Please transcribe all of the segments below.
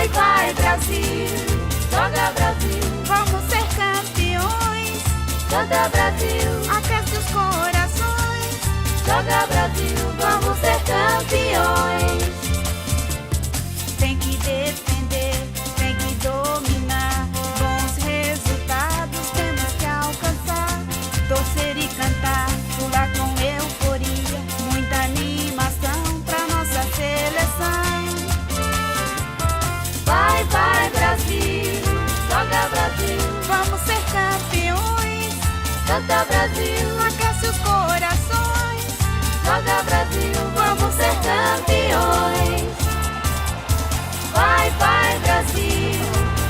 Vai, vai, Brasil, joga Brasil, Vamos ser campeões. canta Brasil, Aquece os corações. joga Brasil, vamos ser campeões. Tem que defender, tem que dominar. Bons resultados temos que alcançar. Torcer e cantar, pular com euforia. Muita animação pra nossa seleção. Vai, vai, Brasil, joga Brasil, Vamos ser campeões. canta Brasil, Aquece os corações. joga Brasil, vamos ser campeões. Vai, vai, Brasil,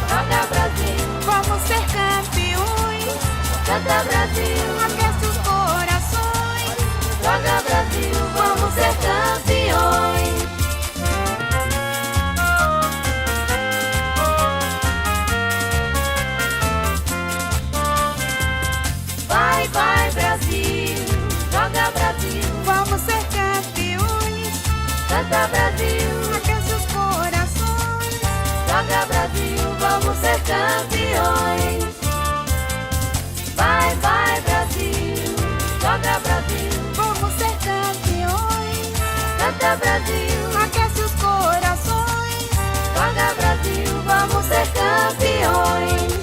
joga Brasil, Vamos ser campeões. canta Brasil, Aquece os corações. joga Brasil, vamos ser campeões. Vai, vai, Brasil, joga Brasil, Vamos ser campeões. canta Brasil, Aquece os corações. joga Brasil, vamos ser campeões. Vai, vai, Brasil, joga Brasil, Vamos ser campeões. canta Brasil, Aquece os corações. joga Brasil, vamos ser campeões.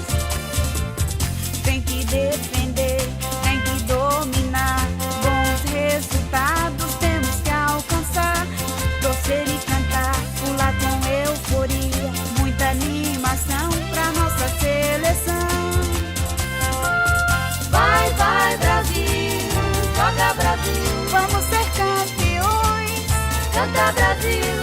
Tem que defender, tem que dominar. Bons resultados temos que alcançar. Torcer e cantar, pular com euforia. Muita animação pra nossa seleção. Vai, vai, Brasil, joga Brasil, Vamos ser campeões. canta Brasil,